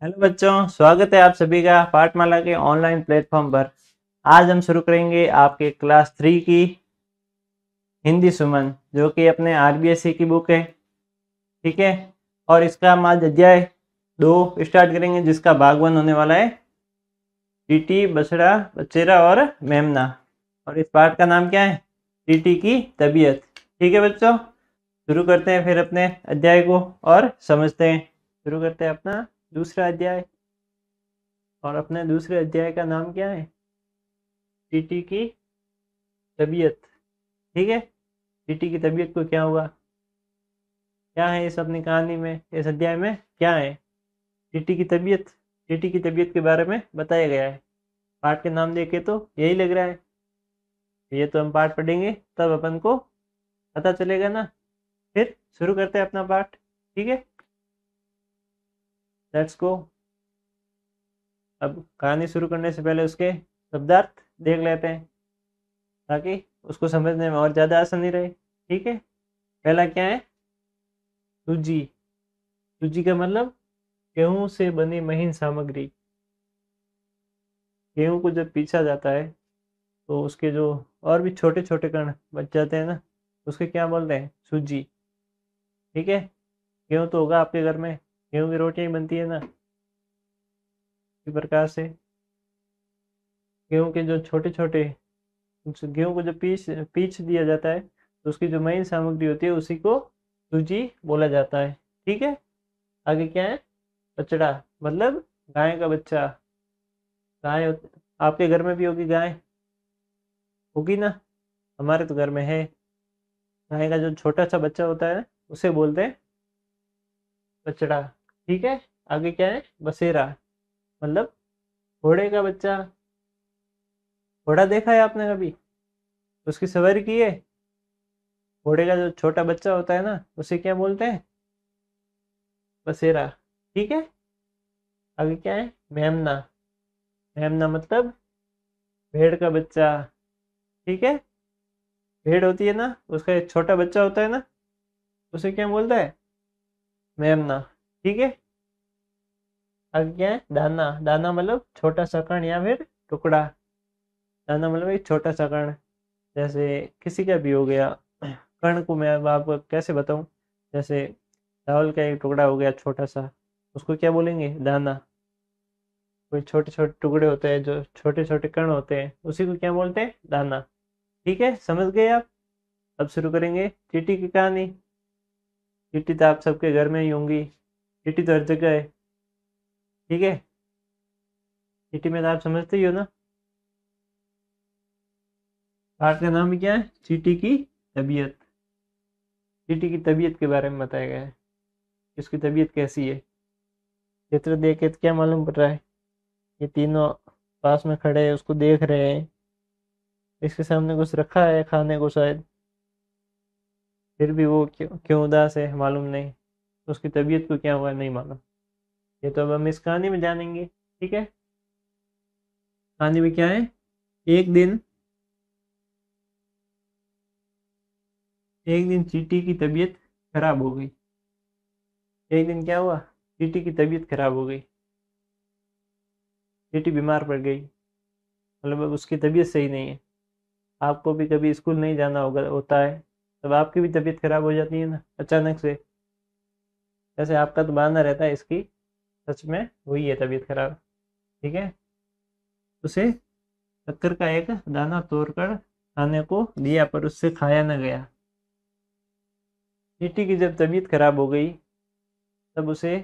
Hello बच्चों, स्वागत है आप सभी का पाठमाला के ऑनलाइन प्लेटफॉर्म पर। आज हम शुरू करेंगे आपके क्लास 3 की हिंदी सुमन, जो कि अपने आरबीएसई की बुक है। ठीक है, और इसका हम आज अध्याय 2 स्टार्ट करेंगे, जिसका भाग 1 होने वाला है टीटी, बछड़ा, बचेरा और मेमना। और इस पाठ का नाम क्या है? टीटी की तबीयत। ठीक है बच्चों, शुरू करते हैं फिर अपने अध्याय को और समझते हैं। शुरू करते हैं अपना दूसरा अध्याय, और अपने दूसरे अध्याय का नाम क्या है? टीटी की तबीयत। ठीक है, टीटी की तबीयत को क्या हुआ, क्या है इस अपनी कहानी में, इस अध्याय में क्या है? टीटी की तबीयत, टीटी की तबीयत के बारे में बताया गया है। पाठ के नाम देख के तो यही लग रहा है। ये तो हम पाठ पढ़ेंगे तब अपन को पता चलेगा ना। फिर शुरू करते हैं अपना पाठ। ठीक है, लेट्स गो। अब कहानी शुरू करने से पहले उसके शब्दार्थ देख लेते हैं, ताकि उसको समझने में और ज़्यादा आसानी रहे। ठीक है, पहला क्या है? सूजी। सूजी का मतलब गेहूं से बनी महीन सामग्री। गेहूं को जब पीसा जाता है तो उसके जो और भी छोटे छोटे कण बच जाते हैं ना, उसके क्या बोलते हैं? सूजी। ठीक है, गेहूं तो होगा आपके घर में, गेहूं की रोटियां ही बनती है ना इसी प्रकार से। गेहूं के जो छोटे छोटे, गेहूं को जब पीस पीस दिया जाता है तो उसकी जो महीन सामग्री होती है उसी को सूजी बोला जाता है। ठीक है, आगे क्या है? बछड़ा मतलब गाय का बच्चा। गाय आपके घर में भी होगी गाय, होगी ना? हमारे तो घर में है। गाय का जो छोटा सा बच्चा होता है उसे बोलते हैं बछड़ा। ठीक है, आगे क्या है? बसेरा मतलब घोड़े का बच्चा। घोड़ा देखा है आपने कभी? उसकी सवारी की है? घोड़े का जो छोटा बच्चा होता है ना, उसे क्या बोलते हैं? बसेरा। ठीक है, आगे क्या है? मेमना। मेमना मतलब भेड़ का बच्चा। ठीक है, भेड़ होती है ना, उसका एक छोटा बच्चा होता है ना, उसे क्या बोलता है? मेमना। ठीक है, आगे क्या है? दाना। दाना मतलब छोटा सा कण या फिर टुकड़ा। दाना मतलब एक छोटा सा कण, जैसे किसी का भी हो गया। कण को मैं अब आपको कैसे बताऊं? जैसे चावल का एक टुकड़ा हो गया छोटा सा, उसको क्या बोलेंगे? दाना। कोई छोटे छोटे टुकड़े होते हैं, जो छोटे छोटे कण होते हैं, उसी को क्या बोलते हैं? दाना। ठीक है, समझ गए आप? अब शुरू करेंगे चींटी की कहानी। चींटी तो आप सबके घर में ही होंगी, चींटी तो हर जगह है। ठीक है, चींटी में तो आप समझते ही हो ना। पाठ का नाम भी क्या है? चींटी की तबीयत। चींटी की तबीयत के बारे में बताया गया है कि उसकी तबीयत कैसी है। चित्र देख के तो क्या मालूम पड़ रहा है? ये तीनों पास में खड़े हैं, उसको देख रहे हैं। इसके सामने कुछ रखा है खाने को शायद, फिर भी वो क्यों क्यों उदास है मालूम नहीं। उसकी तबीयत को क्या हुआ नहीं मालूम। ये तो अब हम इस कहानी में जानेंगे। ठीक है, कहानी में क्या है? एक दिन एक दिन चींटी की तबीयत खराब हो गई। एक दिन क्या हुआ? चींटी की तबीयत खराब हो गई। चींटी बीमार पड़ गई, मतलब अब उसकी तबीयत सही नहीं है। आपको भी कभी स्कूल नहीं जाना होगा, होता है, तब आपकी भी तबीयत खराब हो जाती है ना अचानक से। जैसे आपका तो बहाना रहता है इसकी, सच में हुई है तबीयत खराब। ठीक है, उसे शक्कर का एक दाना तोड़कर खाने को दिया, पर उससे खाया न गया। चींटी की जब तबीयत खराब हो गई, तब उसे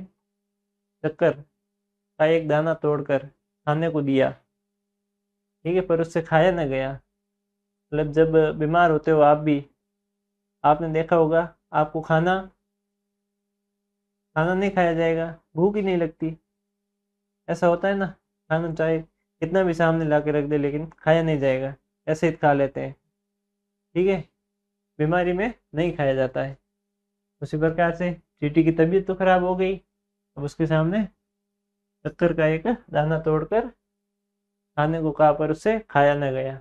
शक्कर का एक दाना तोड़कर खाने को दिया। ठीक है, पर उससे खाया न गया। मतलब जब बीमार होते हो आप भी, आपने देखा होगा, आपको खाना खाना नहीं खाया जाएगा, भूख ही नहीं लगती। ऐसा होता है ना, खाना चाहे कितना भी सामने ला के रख दे लेकिन खाया नहीं जाएगा, ऐसे ही खा लेते हैं। ठीक है, बीमारी में नहीं खाया जाता है। उसी प्रकार से चींटी की तबीयत तो खराब हो गई, अब उसके सामने शक्कर का एक दाना तोड़कर खाने को कहा, पर उससे खाया न गया।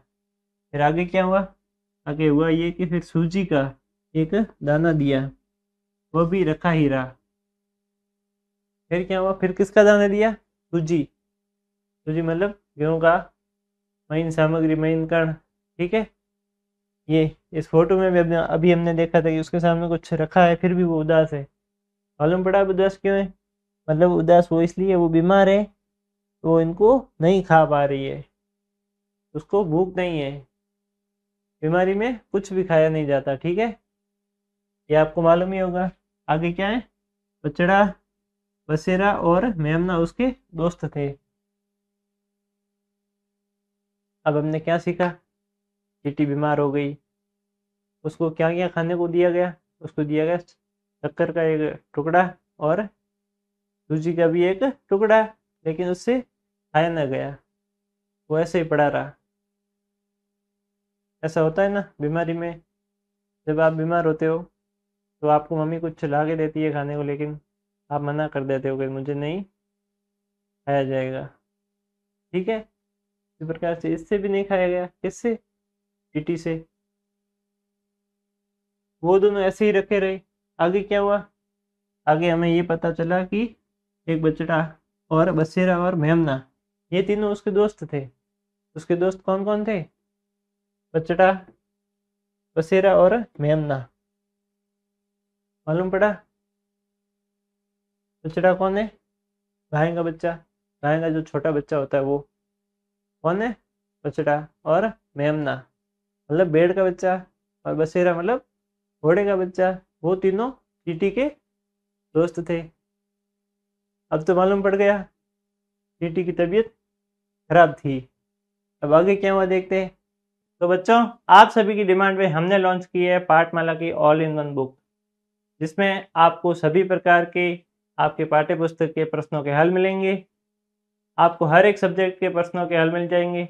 फिर आगे क्या हुआ? आगे हुआ ये कि फिर सूजी का एक दाना दिया, वो भी रखा ही रहा। फिर क्या हुआ, फिर किसका दाना दिया, सूजी। सूजी मतलब गेहूं का महीन सामग्री, महीन कण। ठीक है, ये इस फोटो में भी अभी हमने देखा था कि उसके सामने कुछ रखा है, फिर भी वो उदास है। मालूम पड़ा अब उदास क्यों है, मतलब उदास वो इसलिए, वो बीमार है तो वो इनको नहीं खा पा रही है, उसको भूख नहीं है। बीमारी में कुछ भी खाया नहीं जाता। ठीक है, ये आपको मालूम ही होगा। आगे क्या है, बछड़ा, बसेरा और मेमना उसके दोस्त थे। अब हमने क्या सीखा, चींटी बीमार हो गई, उसको क्या क्या खाने को दिया गया, उसको दिया गया शक्कर का एक टुकड़ा और सूजी का भी एक टुकड़ा, लेकिन उससे खाया न गया, वो ऐसे ही पड़ा रहा। ऐसा होता है ना बीमारी में, जब आप बीमार होते हो तो आपको मम्मी कुछ ला के देती है खाने को, लेकिन आप मना कर देते हो कि मुझे नहीं खाया जाएगा। ठीक है, इस प्रकार से इससे भी नहीं खाया गया, किससे, चींटी से। वो दोनों ऐसे ही रखे रहे। आगे क्या हुआ, आगे हमें ये पता चला कि एक बछड़ा और बसेरा और मेमना, ये तीनों उसके दोस्त थे। उसके दोस्त कौन कौन थे, बछड़ा, बसेरा और मेमना। मालूम पड़ा, बछड़ा कौन है, गाय का बच्चा, गाय का जो छोटा बच्चा होता है वो कौन है, बछड़ा। और मेमना मतलब भेड़ का बच्चा, और बसेरा मतलब घोड़े का बच्चा। वो तीनों चींटी के दोस्त थे। अब तो मालूम पड़ गया चींटी की तबीयत खराब थी। अब आगे क्या हुआ देखते हैं। तो बच्चों, आप सभी की डिमांड पे हमने लॉन्च की है पाठमाला की ऑल इन वन बुक, जिसमें आपको सभी प्रकार के आपके पाठ्य पुस्तक के प्रश्नों के हल मिलेंगे। आपको हर एक सब्जेक्ट के प्रश्नों के हल मिल जाएंगे,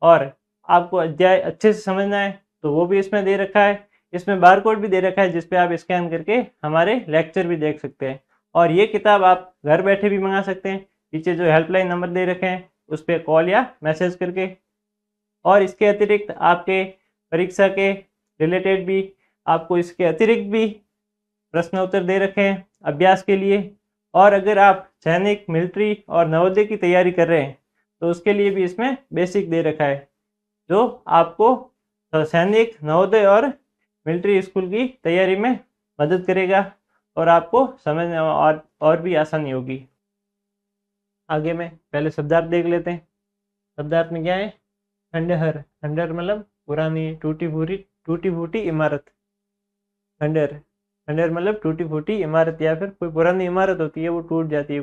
और आपको अध्याय अच्छे से समझना है तो वो भी इसमें दे रखा है। इसमें बार कोड भी दे रखा है, जिसपे आप स्कैन करके हमारे लेक्चर भी देख सकते हैं। और ये किताब आप घर बैठे भी मंगा सकते हैं, पीछे जो हेल्पलाइन नंबर दे रखे हैं उस पर कॉल या मैसेज करके। और इसके अतिरिक्त आपके परीक्षा के रिलेटेड भी आपको इसके अतिरिक्त भी प्रश्न उत्तर दे रखे हैं अभ्यास के लिए। और अगर आप सैनिक, मिलिट्री और नवोदय की तैयारी कर रहे हैं तो उसके लिए भी इसमें बेसिक दे रखा है, जो आपको सैनिक, नवोदय और मिलिट्री स्कूल की तैयारी में मदद करेगा और आपको समझने में और भी आसानी होगी। आगे में पहले शब्दार्थ देख लेते हैं। शब्दार्थ में क्या है, खंडहर। खंडहर मतलब पुरानी टूटी फूटी इमारत। खंडहर, खंडहर मतलब टूटी फूटी इमारत, या फिर कोई पुरानी इमारत होती है वो टूट जाती है,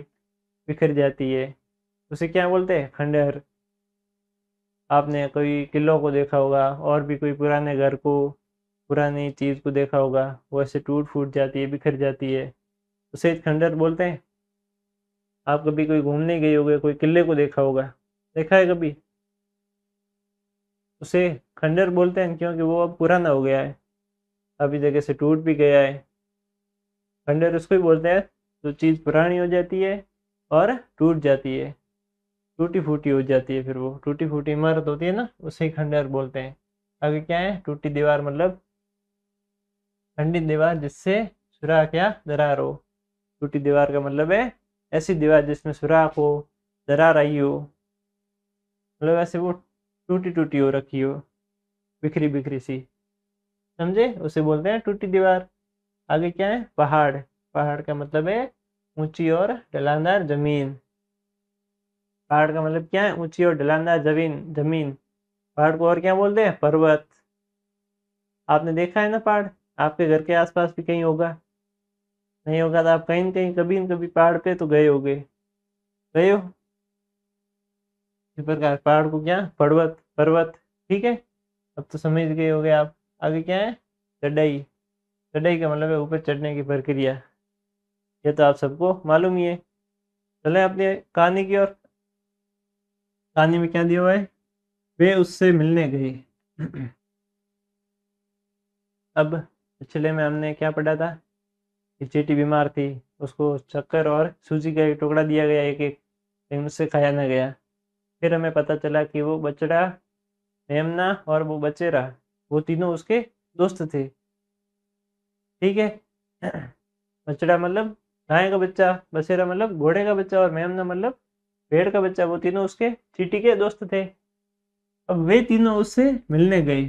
बिखर जाती है, उसे क्या बोलते हैं, खंडहर। आपने कोई किलों को देखा होगा और भी कोई पुराने घर को, पुरानी चीज़ को देखा होगा, वो ऐसे टूट फूट जाती है, बिखर जाती है, उसे खंडहर बोलते हैं। आप कभी कोई घूमने गए होगे, कोई किले को देखा होगा, देखा है कभी, उसे खंडहर बोलते हैं, क्योंकि वो अब पुराना हो गया है, अभी जगह से टूट भी गया है। खंडहर उसको ही बोलते हैं जो चीज़ पुरानी हो जाती है और टूट जाती है, टूटी फूटी हो जाती है, फिर वो टूटी फूटी इमारत होती है ना, उसे ही खंडहर बोलते हैं। आगे क्या है, टूटी दीवार मतलब खंडित दीवार जिससे सुराख या दरार हो। टूटी दीवार का मतलब है ऐसी दीवार जिसमें सुराख हो, दरार आई हो, मतलब ऐसे वो टूटी टूटी हो रखी हो, बिखरी बिखरी सी, समझे, उसे बोलते हैं टूटी दीवार। आगे क्या है, पहाड़। पहाड़ का मतलब है ऊंची और ढलानदार जमीन। पहाड़ का मतलब क्या है, ऊंची और ढलानदार जमीन। जमीन, पहाड़ को और क्या बोलते हैं, पर्वत। आपने देखा है ना पहाड़, आपके घर के आसपास भी कहीं होगा, नहीं होगा तो आप कहीं न कहीं कभी न कभी पहाड़ पे तो गए होगे, गए हो। इस प्रकार पहाड़ को क्या, पर्वत, पर्वत। ठीक है, अब तो समझ गए होगे आप। आगे क्या है, चढ़ाई। चढ़ाई का मतलब है ऊपर चढ़ने की प्रक्रिया, ये तो आप सबको मालूम ही है। चले अपने कहानी की ओर। कहानी में क्या दिया हुआ है, वे उससे मिलने गए। अब पिछले में हमने क्या पढ़ा था कि चींटी बीमार थी, उसको शक्कर और सूजी का एक टुकड़ा दिया गया, एक एक, लेकिन उससे खाया न गया। फिर हमें पता चला कि वो बछड़ा, मेमना और वो बचेरा, वो तीनों उसके दोस्त थे। ठीक है, बछड़ा मतलब गाय का बच्चा, बसेरा मतलब घोड़े का बच्चा, और मेमना मतलब पेड़ का बच्चा, वो तीनों उसके चींटी के दोस्त थे। अब वे तीनों उससे मिलने गए,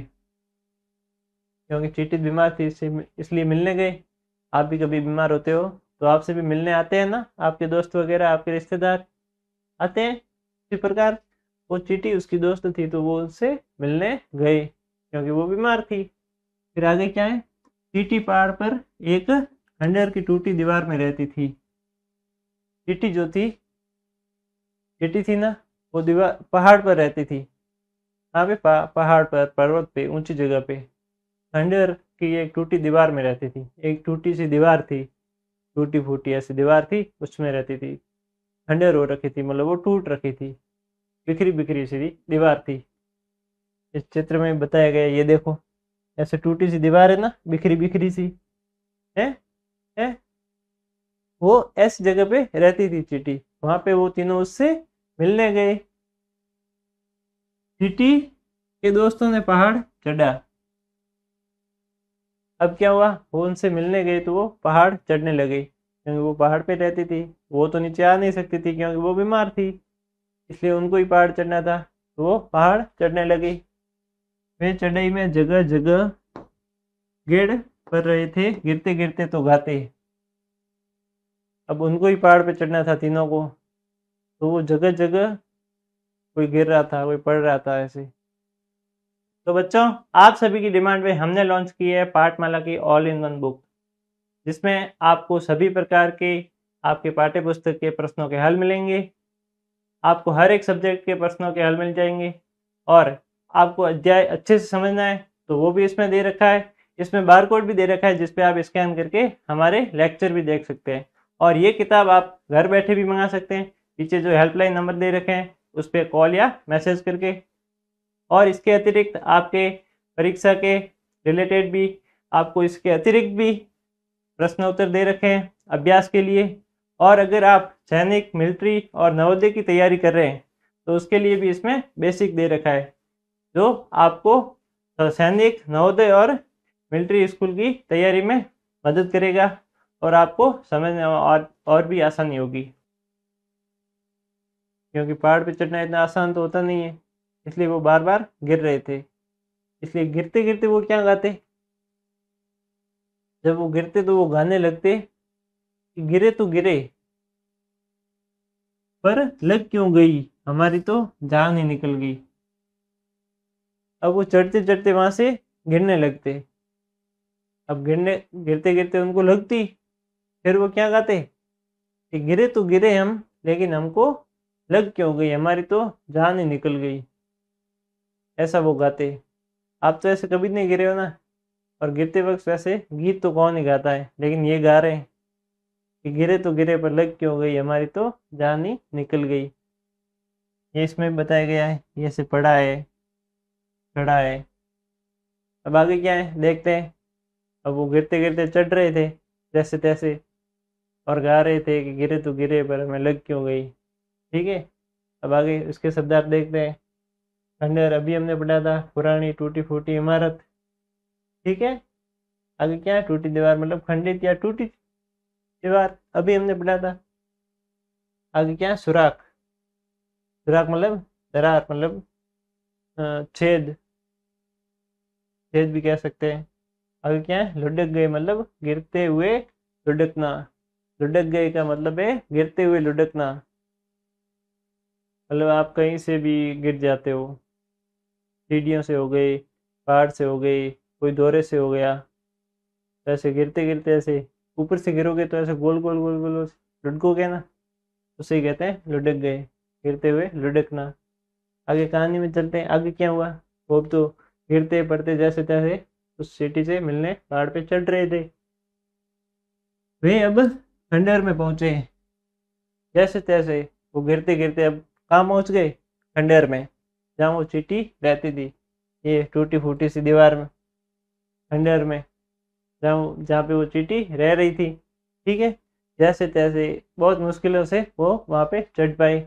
क्योंकि चींटी बीमार थी इसलिए मिलने गए। आप भी कभी बीमार होते हो तो आपसे भी मिलने आते हैं ना, आपके दोस्त वगैरह, आपके रिश्तेदार आते हैं। इसी प्रकार वो चींटी उसकी दोस्त थी तो वो उससे मिलने गए क्योंकि वो बीमार थी। फिर आगे क्या है, चींटी पहाड़ पर एक खंडहर की टूटी दीवार में रहती थी। चींटी जो थी, चींटी थी ना, वो दीवार पहाड़ पर रहती थी। यहाँ पे पहाड़ पर, पर्वत पे, ऊंची जगह पे खंडहर की एक टूटी दीवार में रहती थी। एक टूटी सी दीवार थी, टूटी फूटी ऐसी दीवार थी, उसमें रहती थी। खंडहर हो रखी थी मतलब वो टूट रखी थी, बिखरी बिखरी सी दीवार थी। इस चित्र में बताया गया, ये देखो, ऐसे टूटी सी दीवार है ना, बिखरी बिखरी सी है है वो ऐसी जगह पे रहती थी चींटी। वहां पे वो तीनों उससे मिलने गए। चींटी के दोस्तों ने पहाड़ चढ़ा। अब क्या हुआ, वो उनसे मिलने गए तो वो पहाड़ चढ़ने लगे, क्योंकि वो पहाड़ पे रहती थी। वो तो नीचे आ नहीं सकती थी क्योंकि वो बीमार थी, इसलिए उनको ही पहाड़ चढ़ना था, तो वो पहाड़ चढ़ने लगी। वे चढ़ाई में जगह जगह गिर पड़ रहे थे, गिरते गिरते तो गाते। अब उनको ही पहाड़ पे चढ़ना था तीनों को, तो वो जगह जगह कोई गिर रहा था, कोई पड़ रहा था ऐसे। तो बच्चों, आप सभी की डिमांड पे हमने लॉन्च की है पाठमाला की ऑल इन वन बुक, जिसमें आपको सभी प्रकार के आपके पाठ्य पुस्तक के प्रश्नों के हल मिलेंगे। आपको हर एक सब्जेक्ट के प्रश्नों के हल मिल जाएंगे, और आपको अध्याय अच्छे से समझना है तो वो भी इसमें दे रखा है। इसमें बारकोड भी दे रखा है जिस पे आप स्कैन करके हमारे लेक्चर भी देख सकते हैं। और ये किताब आप घर बैठे भी मंगा सकते हैं, पीछे जो हेल्पलाइन नंबर दे रखे हैं उस पर कॉल या मैसेज करके। और इसके अतिरिक्त आपके परीक्षा के रिलेटेड भी आपको इसके अतिरिक्त भी प्रश्न उत्तर दे रखे हैं अभ्यास के लिए। और अगर आप सैनिक, मिलिट्री और नवोदय की तैयारी कर रहे हैं तो उसके लिए भी इसमें बेसिक दे रखा है, जो आपको सैनिक, नवोदय और मिलिट्री स्कूल की तैयारी में मदद करेगा और आपको समझने और भी आसानी होगी। क्योंकि पहाड़ पे चढ़ना इतना आसान तो होता नहीं है, इसलिए वो बार बार गिर रहे थे। इसलिए गिरते गिरते वो क्या गाते, जब वो गिरते तो वो गाने लगते कि गिरे तो गिरे पर लग क्यों गई, हमारी तो जान ही निकल गई। अब वो चढ़ते चढ़ते वहां से गिरने लगते। अब गिरते गिरते उनको लगती, फिर वो क्या गाते कि गिरे तो गिरे हम, लेकिन हमको लग क्यों गई, हमारी तो जान ही निकल गई। ऐसा वो गाते। आप तो ऐसे कभी नहीं गिरे हो ना, और गिरते वक्त वैसे गीत तो कौन ही गाता है, लेकिन ये गा रहे हैं कि गिरे तो गिरे पर लग क्यों गई, हमारी तो जान ही निकल गई। ये इसमें बताया गया है, ये से पढ़ा है, चढ़ा है। अब आगे क्या है देखते हैं। अब वो गिरते गिरते चढ़ रहे थे जैसे तैसे, और गा रहे थे कि गिरे तो गिरे पर हमें लग क्यों गई। ठीक है, अब आगे उसके शब्दार्थ देखते हैं। खंडहर अभी हमने पढ़ा था, पुरानी टूटी फूटी इमारत। ठीक है, आगे क्या है, टूटी दीवार मतलब खंडित या टूटी दीवार, अभी हमने पढ़ा था। आगे क्या है, सुराख। सुराख मतलब दरार, मतलब छेद, छेद भी कह सकते हैं। आगे क्या है, लुढ़क गए मतलब गिरते हुए लुढ़कना। लुढ़क गए का मतलब है गिरते हुए लुढ़कना, मतलब आप कहीं से भी गिर जाते हो, सीढ़ियों से हो गए, पहाड़ से हो गई, कोई दौरे से हो गया, तो ऐसे गिरते गिरते ऐसे ऊपर से गिरोगे तो ऐसे गोल गोल गोल गोल लुढ़कोगे ना, उसे ही कहते हैं लुढ़क गए, गिरते हुए लुढ़कना। आगे कहानी में चलते हैं, आगे क्या हुआ। वो तो गिरते पड़ते जैसे तैसे उस सिटी से मिलने पहाड़ पे चढ़ रहे थे। वे अब खंडहर में पहुंचे, जैसे तैसे वो गिरते गिरते अब कहाँ पहुंच गए, खंडहर में, जहाँ वो चींटी रहती थी। ये टूटी फूटी सी दीवार में, खंडहर में, जहाँ जहाँ पे वो चींटी रह रही थी। ठीक है, जैसे तैसे बहुत मुश्किलों से वो वहाँ पे चढ़ पाई।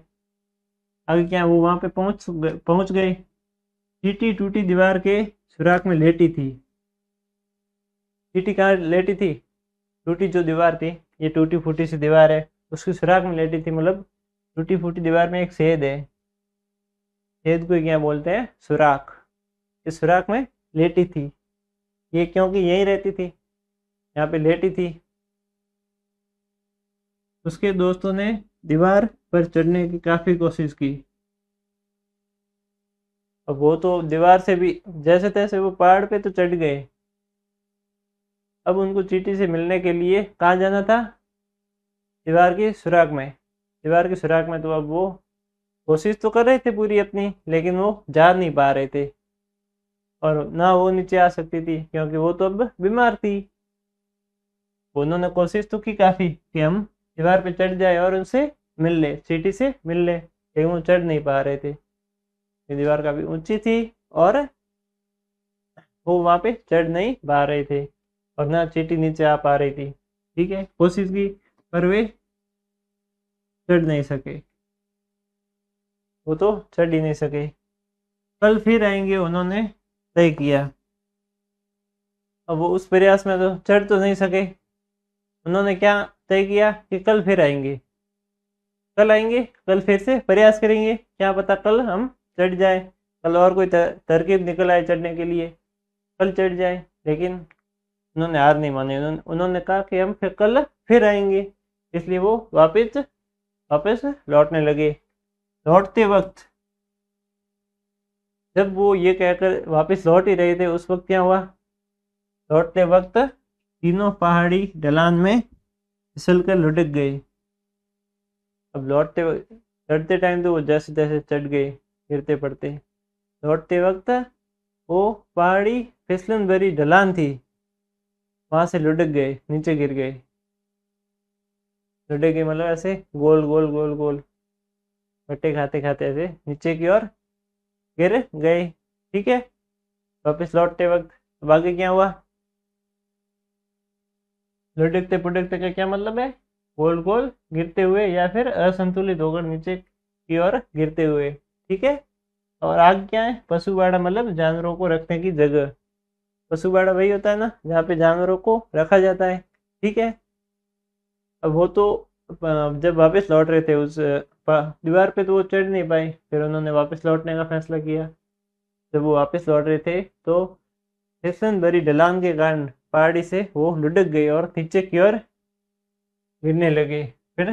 आगे क्या, वो वहाँ पे पहुंच गए। चींटी टूटी दीवार के सुराख में लेटी थी। चींटी कहाँ लेटी थी, टूटी जो दीवार थी ये टूटी फूटी सी दीवार है, उसकी सुराख में लेटी थी, मतलब टूटी फूटी दीवार में एक छेद है, छेद को क्या बोलते हैं, सुराख। इस सुराख में लेटी थी ये, क्योंकि यहीं रहती थी, यहाँ पे लेटी थी। उसके दोस्तों ने दीवार पर चढ़ने की काफी कोशिश की। अब वो तो दीवार से भी जैसे तैसे वो पहाड़ पे तो चढ़ गए। अब उनको चींटी से मिलने के लिए कहाँ जाना था, दीवार की सुराख में। दीवार की सुराख में तो अब वो कोशिश तो कर रहे थे पूरी अपनी, लेकिन वो जा नहीं पा रहे थे, और ना वो नीचे आ सकती थी क्योंकि वो तो अब बीमार थी। उन्होंने कोशिश तो की काफी कि हम दीवार पे चढ़ जाए और उनसे मिल ले, चींटी से मिल ले, लेकिन वो चढ़ नहीं पा रहे थे। ये दीवार काफी ऊंची थी और वो वहां पे चढ़ नहीं पा रहे थे, और ना चींटी नीचे आ पा रही थी। ठीक है, कोशिश की पर वे चढ़ नहीं सके, वो तो चढ़ ही नहीं सके। कल फिर आएंगे उन्होंने तय किया। अब वो उस प्रयास में तो चढ़ तो नहीं सके, उन्होंने क्या तय किया कि कल फिर आएंगे, कल आएंगे, कल फिर से प्रयास करेंगे, क्या पता कल हम चढ़ जाए, कल और कोई तरकीब निकल आए चढ़ने के लिए, कल चढ़ जाए। लेकिन उन्होंने हार नहीं मानी, उन्होंने कहा कि हम फिर कल फिर आएंगे। इसलिए वो वापस वापस लौटने लगे। लौटते वक्त जब वो ये कहकर वापस लौट ही रहे थे, उस वक्त क्या हुआ, लौटते वक्त तीनों पहाड़ी ढलान में फिसल कर लुढ़क गए। अब चढ़ते टाइम तो वो जैसे तैसे चढ़ गए, गिरते पड़ते। लौटते वक्त वो पहाड़ी फिसलन भरी ढलान थी, वहां से लुढ़क गए, नीचे गिर गए। लुढ़क गए मतलब ऐसे गोल गोल गोल गोल बट्टे खाते खाते ऐसे नीचे की ओर गिर गए। ठीक है, वापस लौटते वक्त अब आगे क्या हुआ, लुढ़कते पुढ़कते का क्या मतलब है, गोल गोल गिरते हुए या फिर असंतुलित होकर नीचे की ओर गिरते हुए। ठीक है, और आगे क्या है, पशुबाड़ा मतलब जानवरों को रखने की जगह। पशुबाड़ा वही होता है ना जहाँ पे जानवरों को रखा जाता है। ठीक है, अब वो तो जब वापस लौट रहे थे उस दीवार पे तो वो चढ़ नहीं पाए, फिर उन्होंने वापस लौटने का फैसला किया। जब वो वापस लौट रहे थे तो फिसलन भरी ढलान के कारण पहाड़ी से वो लुढ़क गए और नीचे की ओर गिरने लगे। फिर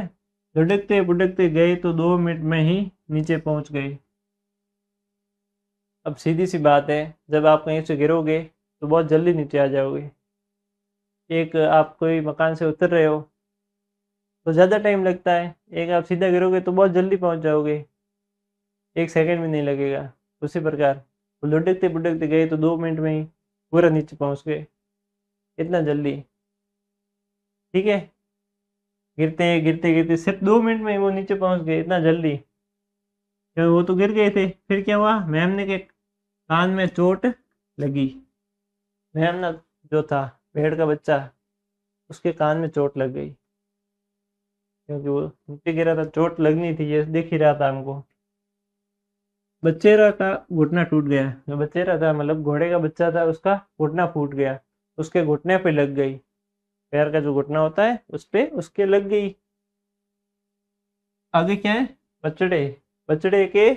लुढ़कते बुढ़कते गए तो 2 मिनट में ही नीचे पहुंच गए। अब सीधी सी बात है, जब आप कहीं से गिरोगे तो बहुत जल्दी नीचे आ जाओगे। एक आप कोई मकान से उतर रहे हो तो ज़्यादा टाइम लगता है, एक आप सीधा गिरोगे तो बहुत जल्दी पहुंच जाओगे, 1 सेकंड भी नहीं लगेगा। उसी प्रकार वो लुढ़कते बुढ़कते गए तो 2 मिनट में ही पूरा नीचे पहुंच गए, इतना जल्दी। ठीक है, गिरते गिरते गिरते सिर्फ 2 मिनट में ही वो नीचे पहुंच गए, इतना जल्दी। तो वो तो गिर गए थे, फिर क्या हुआ, मेमने के कान में चोट लगी। मेमना जो था भेड़ का बच्चा, उसके कान में चोट लग गई, क्योंकि वो नीचे गिरा था, चोट लगनी थी, ये दिख ही रहा था हमको। बच्चेरा का घुटना टूट गया। जो बच्चेरा था मतलब घोड़े का बच्चा था, उसका घुटना फूट गया, उसके घुटने पे लग गई, पैर का जो घुटना होता है उस पे उसके लग गई। आगे क्या है, बछड़े, बछड़े के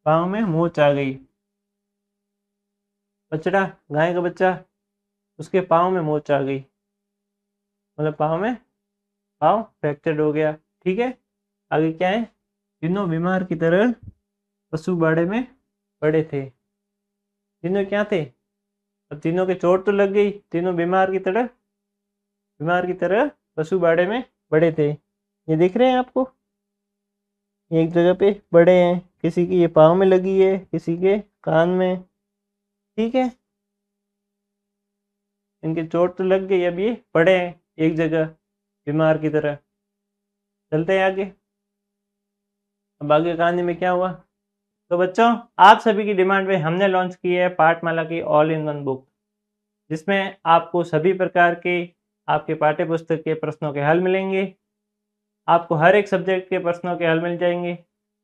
पाँव में मोच आ गई। बछड़ा गाय का बच्चा, उसके पाँव में मोच आ गई, मतलब पाँव फ्रैक्चर हो गया। ठीक है, आगे क्या है, तीनों बीमार की तरह पशु बाड़े में पड़े थे। तीनों क्या थे, अब तीनों के चोट तो लग गई, तीनों बीमार की तरह पशु बाड़े में पड़े थे। ये दिख रहे हैं आपको, एक जगह पे पड़े हैं, किसी की ये पाँव में लगी है, किसी के कान में। ठीक है, इनके चोट तो लग गई, अब ये पड़े हैं एक जगह बीमार की तरह। चलते हैं आगे। अब आगे कहानी में क्या हुआ, तो बच्चों आप सभी की डिमांड पे हमने लॉन्च की है पाठमाला की ऑल इन वन बुक, जिसमें आपको सभी प्रकार के आपके पाठ्य पुस्तक के प्रश्नों के हल मिलेंगे। आपको हर एक सब्जेक्ट के प्रश्नों के हल मिल जाएंगे,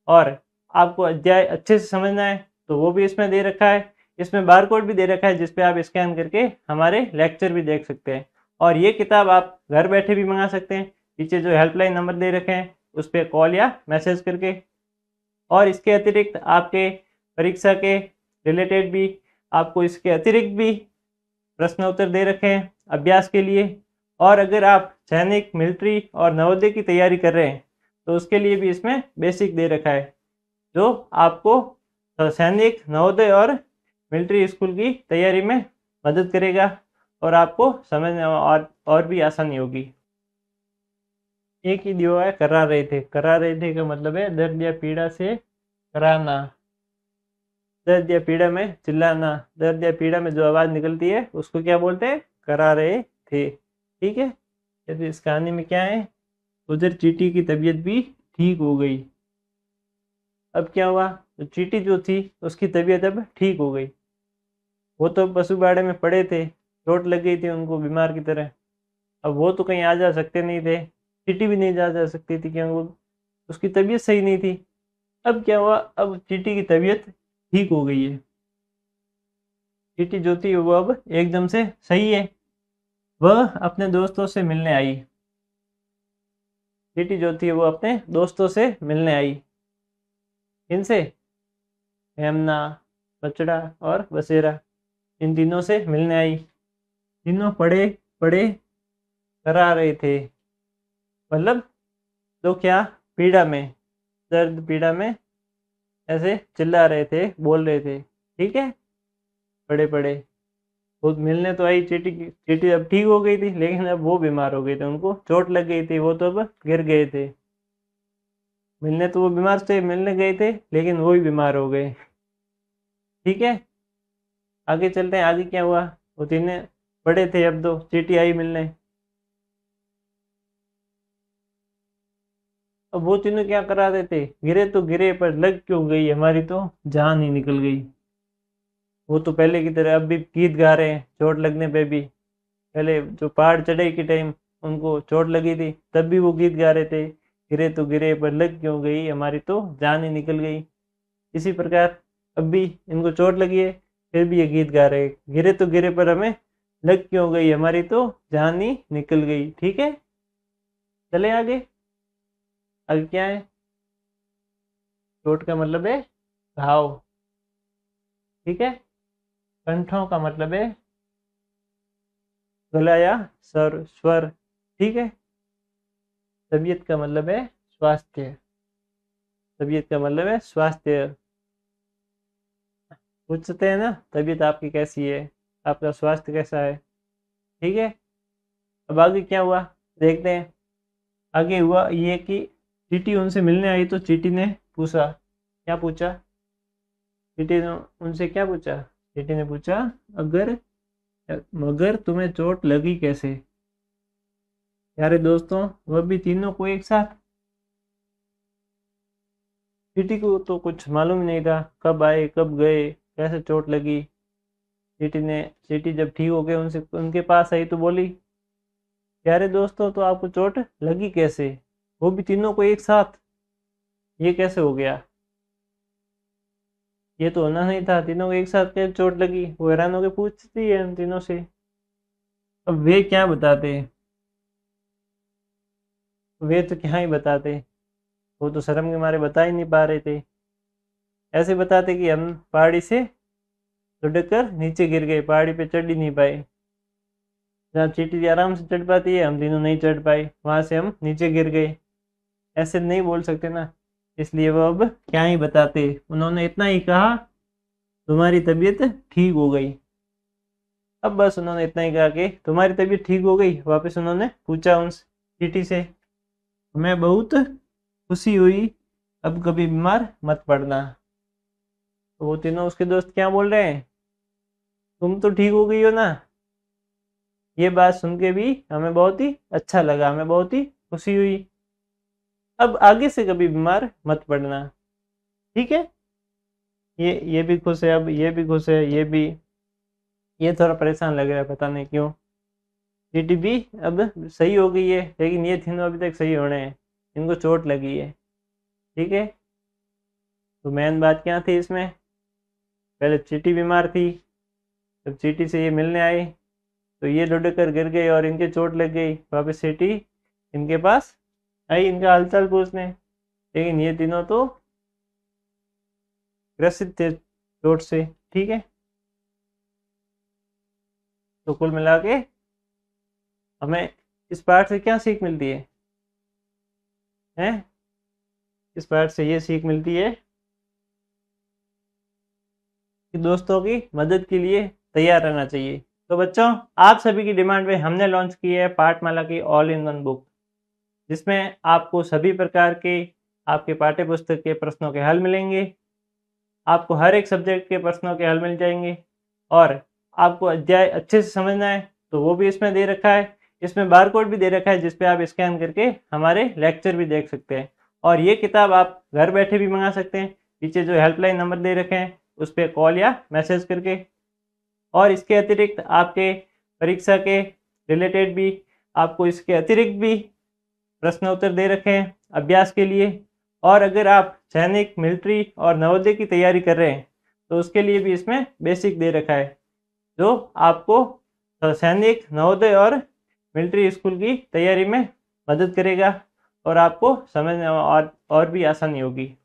और आपको अध्याय अच्छे से समझना है तो वो भी इसमें दे रखा है। इसमें बारकोड भी दे रखा है जिस पे आप स्कैन करके हमारे लेक्चर भी देख सकते हैं। और ये किताब आप घर बैठे भी मंगा सकते हैं, पीछे जो हेल्पलाइन नंबर दे रखे हैं उस पर कॉल या मैसेज करके। और इसके अतिरिक्त आपके परीक्षा के रिलेटेड भी आपको इसके अतिरिक्त भी प्रश्न उत्तर दे रखे हैं अभ्यास के लिए। और अगर आप सैनिक, मिलिट्री और नवोदय की तैयारी कर रहे हैं तो उसके लिए भी इसमें बेसिक दे रखा है, जो आपको सैनिक, नवोदय और मिलिट्री स्कूल की तैयारी में मदद करेगा और आपको समझने और भी आसानी होगी। एक ही दिया है करा रहे थे का मतलब है दर्द या पीड़ा से कराना। दर्द या पीड़ा में चिल्लाना, दर्द या पीड़ा में जो आवाज़ निकलती है उसको क्या बोलते हैं? करा रहे थे। ठीक है। जैसे इस कहानी में क्या है, उधर चींटी की तबीयत भी ठीक हो गई। अब क्या हुआ, तो चींटी जो थी उसकी तबीयत अब ठीक हो गई। वो तो पशु बाड़े में पड़े थे, चोट लग गई थी उनको बीमार की तरह। अब वो तो कहीं आ जा सकते नहीं थे, चींटी भी नहीं जा सकती थी क्योंकि उसकी तबीयत सही नहीं थी। अब क्या हुआ, अब चींटी की तबीयत ठीक हो गई है। चींटी जो थी वो अब एकदम से सही है। वह अपने दोस्तों से मिलने आई। चींटी जो थी वो अपने दोस्तों से मिलने आई। इनसे हेमना, बछड़ा और बसेरा, इन तीनों से मिलने आई। तीनों पड़े पड़े करा रहे थे, मतलब तो क्या, पीड़ा में, दर्द पीड़ा में ऐसे चिल्ला रहे थे, बोल रहे थे। ठीक है। पड़े पड़े वो मिलने तो आई चींटी की, चींटी अब ठीक हो गई थी लेकिन अब वो बीमार हो गए थे, उनको चोट लग गई थी, वो तो अब गिर गए थे। मिलने तो वो बीमार थे, मिलने गए थे लेकिन वो ही बीमार हो गए। ठीक है। आगे चलते हैं, आगे क्या हुआ। वो तीनों पड़े थे, अब दो चींटी आई मिलने। अब वो तीनों क्या करा रहे थे, गिरे तो गिरे पर लग क्यों गई हमारी तो जान ही निकल गई। वो तो पहले की तरह अब भी गीत गा रहे हैं चोट लगने पे भी। पहले जो पहाड़ चढ़ाई के टाइम उनको चोट लगी थी तब भी वो गीत गा रहे थे, गिरे तो गिरे पर लग क्यों गई हमारी तो जान ही निकल गई। इसी प्रकार अब भी इनको चोट लगी है फिर भी ये गीत गा रहे हैं, गिरे तो गिरे पर हमें लग क्यों गई हमारी तो जान ही निकल गई। ठीक है। चले आगे। आगे क्या है, चोट का मतलब है घाव। ठीक है। कंठों का मतलब है गला या स्वर। ठीक है। तबीयत का मतलब है स्वास्थ्य। तबीयत का मतलब है स्वास्थ्य। पूछते हैं ना तबीयत आपकी कैसी है, आपका स्वास्थ्य कैसा है। ठीक है। अब आगे क्या हुआ देखते हैं। आगे हुआ ये कि चींटी उनसे मिलने आई तो चींटी ने पूछा, क्या पूछा, चींटी ने उनसे क्या पूछा, चींटी ने पूछा अगर मगर तुम्हें चोट लगी कैसे। यारे दोस्तों, वह भी तीनों को एक साथ। चींटी को तो कुछ मालूम नहीं था कब आए कब गए, कैसे चोट लगी। चींटी जब ठीक हो गए उनसे उनके पास आई तो बोली, प्यारे दोस्तों तो आपको चोट लगी कैसे, वो भी तीनों को एक साथ, ये कैसे हो गया, ये तो होना नहीं था, तीनों को एक साथ कैसे चोट लगी। वो हैरान होकर पूछती है उन तीनों से। अब वे क्या बताते, वे तो क्या ही बताते, वो तो शर्म के मारे बता ही नहीं पा रहे थे। ऐसे बताते कि हम पहाड़ी से लुढ़क कर नीचे गिर गए, पहाड़ी पे चढ़ ही नहीं पाए। जहाँ चींटी आराम से चढ़ पाती है हम तीनों नहीं चढ़ पाए, वहां से हम नीचे गिर गए। ऐसे नहीं बोल सकते ना, इसलिए वो अब क्या ही बताते, उन्होंने इतना ही कहा तुम्हारी तबीयत ठीक हो गई। अब बस उन्होंने इतना ही कहा कि तुम्हारी तबीयत ठीक हो गई। वापस उन्होंने पूछा उन चींटी से, मैं बहुत खुशी हुई, अब कभी बीमार मत पड़ना। तो वो तीनों उसके दोस्त क्या बोल रहे हैं, तुम तो ठीक हो गई हो ना। ये बात सुन के भी हमें बहुत ही अच्छा लगा, हमें बहुत ही खुशी हुई, अब आगे से कभी बीमार मत पड़ना। ठीक है। ये भी खुश है, अब ये भी खुश है, ये थोड़ा परेशान लग रहा है पता नहीं क्यों। चींटी भी अब सही हो गई है लेकिन ये तीनों अभी तक सही होने हैं, इनको चोट लगी है। ठीक है। तो मेन बात क्या थी इसमें, पहले चींटी बीमार थी, जब चींटी से ये मिलने आए तो ये लुढ़क कर गिर गए और इनके चोट लग गई। वापस चींटी इनके पास आई इनका हालचाल पूछने, लेकिन ये तीनों तो ग्रसित थे चोट से। ठीक है, तो कुल मिला के हमें इस पार्ट से क्या सीख मिलती है, हैं? इस पार्ट से ये सीख मिलती है कि दोस्तों की मदद के लिए तैयार रहना चाहिए। तो बच्चों, आप सभी की डिमांड पे हमने लॉन्च की है पाठमाला की ऑल इन वन बुक, जिसमें आपको सभी प्रकार के आपके पाठ्य पुस्तक के प्रश्नों के हल मिलेंगे। आपको हर एक सब्जेक्ट के प्रश्नों के हल मिल जाएंगे, और आपको अध्याय अच्छे से समझना है तो वो भी इसमें दे रखा है। इसमें बारकोड भी दे रखा है, जिस पे आप स्कैन करके हमारे लेक्चर भी देख सकते हैं। और ये किताब आप घर बैठे भी मंगा सकते हैं, पीछे जो हेल्पलाइन नंबर दे रखे हैं उस पर कॉल या मैसेज करके। और इसके अतिरिक्त आपके परीक्षा के रिलेटेड भी आपको इसके अतिरिक्त भी प्रश्न उत्तर दे रखे हैं अभ्यास के लिए। और अगर आप सैनिक, मिलिट्री और नवोदय की तैयारी कर रहे हैं तो उसके लिए भी इसमें बेसिक दे रखा है, जो आपको सैनिक, नवोदय और मिलिट्री स्कूल की तैयारी में मदद करेगा और आपको समझने और भी आसानी होगी।